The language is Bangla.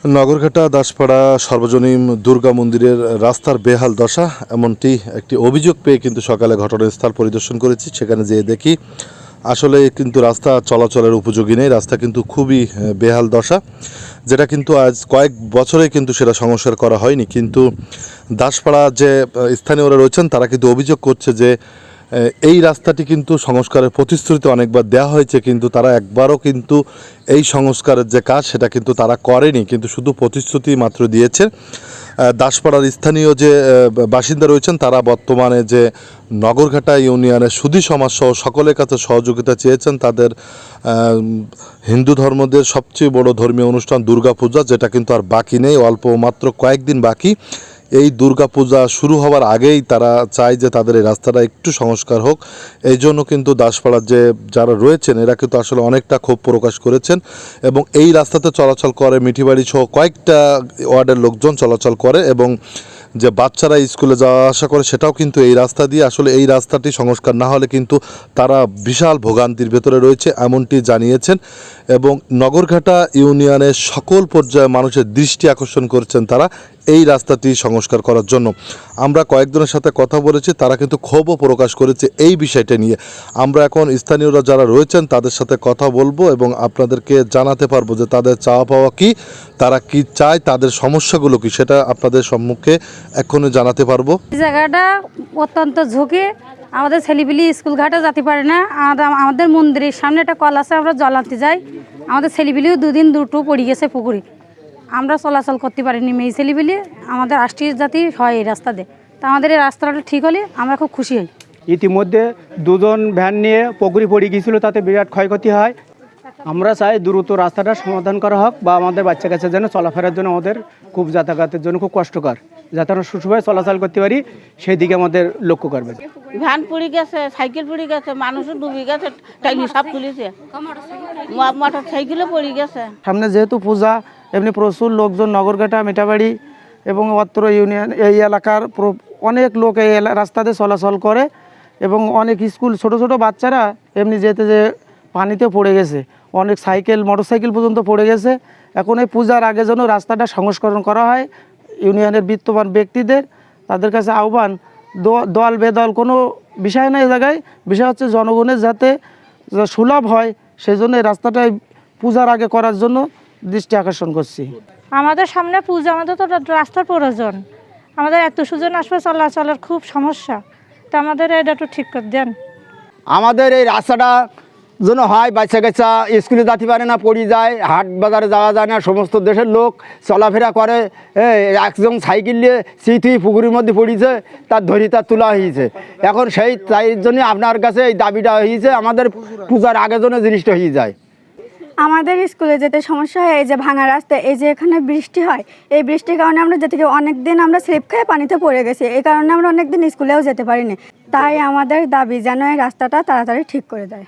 নগরঘাটা দাসপাড়া সর্বজনীন দুর্গা মন্দিরের রাস্তার বেহাল দশা এমনটি একটি অভিযোগ পেয়ে কিন্তু সকালে ঘটনাস্থল পরিদর্শন করেছি। সেখানে যেয়ে দেখি আসলে কিন্তু রাস্তা চলাচলের উপযোগী নেই, রাস্তা কিন্তু খুবই বেহাল দশা, যেটা কিন্তু আজ কয়েক বছরে কিন্তু সেটা সংস্কার করা হয়নি। কিন্তু দাসপাড়া যে স্থানীয়রা রয়েছেন তারা কিন্তু অভিযোগ করছে যে এই রাস্তাটি কিন্তু সংস্কারের প্রতিশ্রুতি অনেকবার দেওয়া হয়েছে, কিন্তু তারা একবারও কিন্তু এই সংস্কারের যে কাজ সেটা কিন্তু তারা করেনি, কিন্তু শুধু প্রতিশ্রুতি মাত্র দিয়েছে। দাসপাড়ার স্থানীয় যে বাসিন্দা রয়েছেন তারা বর্তমানে যে নগরঘাটা ইউনিয়নের সুধী সমাজসহ সকলের কাছে সহযোগিতা চেয়েছেন। তাদের হিন্দু ধর্মদের সবচেয়ে বড় ধর্মীয় অনুষ্ঠান দুর্গাপূজা, যেটা কিন্তু আর বাকি নেই, অল্প মাত্র কয়েকদিন বাকি। এই দুর্গাপূজা শুরু হওয়ার আগেই তারা চায় যে তাদের এই রাস্তাটা একটু সংস্কার হোক। এই জন্য কিন্তু দাসপাড়ার যে যারা রয়েছেন এরা কিন্তু আসলে অনেকটা ক্ষোভ প্রকাশ করেছেন এবং এই রাস্তাতে চলাচল করে মিঠিবাড়ি সহ কয়েকটা ওয়ার্ডের লোকজন চলাচল করে এবং যে বাচ্চারা স্কুলে যাওয়া আসা করে সেটাও কিন্তু এই রাস্তা দিয়ে। আসলে এই রাস্তাটি সংস্কার না হলে কিন্তু তারা বিশাল ভোগান্তির ভেতরে রয়েছে এমনটি জানিয়েছেন এবং নগরঘাটা ইউনিয়নের সকল পর্যায়ে মানুষের দৃষ্টি আকর্ষণ করছেন তারা এই রাস্তাটি সংস্কার করার জন্য। আমরা কয়েকজনের সাথে কথা বলেছি, তারা কিন্তু ক্ষোভও প্রকাশ করেছে এই বিষয়টা নিয়ে। আমরা এখন স্থানীয়রা যারা রয়েছেন তাদের সাথে কথা বলবো এবং আপনাদেরকে জানাতে পারবো যে তাদের চাওয়া পাওয়া কী, তারা কি চায়, তাদের সমস্যাগুলো কি, সেটা আপনাদের সম্মুখে এখনই জানাতে পারবো। জায়গাটা অত্যন্ত ঝুঁকি, আমাদের ছেলেপিলি স্কুল ঘাটে যেতে পারে না। আমাদের মন্দিরের সামনে একটা কল আছে, আমরা জল আনতে যাই, আমাদের ছেলেপিলিও দুদিন দুটো পড়ে গেছে পুকুরে, আমরা চলাচল করতে পারিনি। মেয়ে ছেলেপিলি আমাদের রাষ্ট্রীয় জাতি হয় এই রাস্তা দিয়ে, তা আমাদের এই রাস্তাটা ঠিক হলে আমরা খুব খুশি হই। ইতিমধ্যে দুজন ভ্যান নিয়ে পুকুরে পড়ে গিয়েছিল, তাতে বিরাট ক্ষয়ক্ষতি হয়। আমরা চাই দ্রুত রাস্তাটা সমাধান করা হোক বা আমাদের বাচ্চা কাচ্চার জন্য চলাফেরার জন্য আমাদের খুব যাতায়াতের জন্য খুব কষ্টকর, যাতে আমরা সুষ্ঠুভাবে চলাচল করতে পারি সেই দিকে আমাদের লক্ষ্য করবেন। ভ্যান পড়ে গেছে, সাইকেল পড়ে গেছে, মানুষও ডুবে গেছে, টাইনি সব তুলেছে, মোটর সাইকেলও পড়ে গেছে। সামনে যেহেতু পূজা, এমনি প্রচুর লোকজন নগরঘাটা মিঠাবাড়ি এবং অত্র ইউনিয়ন এই এলাকার অনেক লোক এই রাস্তাতে চলাচল করে এবং অনেক স্কুল ছোট ছোট বাচ্চারা এমনি যেতে যে পানিতে পড়ে গেছে, অনেক সাইকেল মোটরসাইকেল পর্যন্ত পড়ে গেছে। এখন এই পূজার আগে যেন রাস্তাটা সংস্করণ করা হয়, ইউনিয়নের বিত্তবান ব্যক্তিদের তাদের কাছে আহ্বান, দল বেদল কোনো বিষয় না, এই জায়গায় বিষয় হচ্ছে জনগণের যাতে সুলভ হয়, সেই জন্য এই রাস্তাটাই পূজার আগে করার জন্য দৃষ্টি আকর্ষণ করছি। আমাদের সামনে পূজা, আমাদের তো রাস্তার প্রয়োজন, আমাদের এত সুজন আসবে, চলাচলের খুব সমস্যা, তা আমাদের এটা একটু ঠিক করে দেন। আমাদের এই রাস্তাটা যেন হয়, বাচ্চা কাচ্চা স্কুলে যেতে পারে না, পড়ে যায়, হাট বাজারে যাওয়া যায় না, সমস্ত দেশের লোক চলাফেরা করে। একজন সাইকেল নিয়ে সিথি পুকুরের মধ্যে পড়েছে, তার ধরি তার তোলা হয়েছে। এখন তাই জন্য আপনার কাছে এই দাবিটা হয়েছে, আমাদের পূজার আগের জন্য জিনিসটা হয়ে যায়। আমাদের স্কুলে যেতে সমস্যা হয়, এই যে ভাঙা রাস্তা, এই যে এখানে বৃষ্টি হয়, এই বৃষ্টির কারণে আমরা যেতে অনেক দিন আমরা স্লিপ খেয়ে পানিতে পড়ে গেছি, এই কারণে আমরা অনেক দিন স্কুলেও যেতে পারিনি। তাই আমাদের দাবি যেন এই রাস্তাটা তাড়াতাড়ি ঠিক করে দেয়।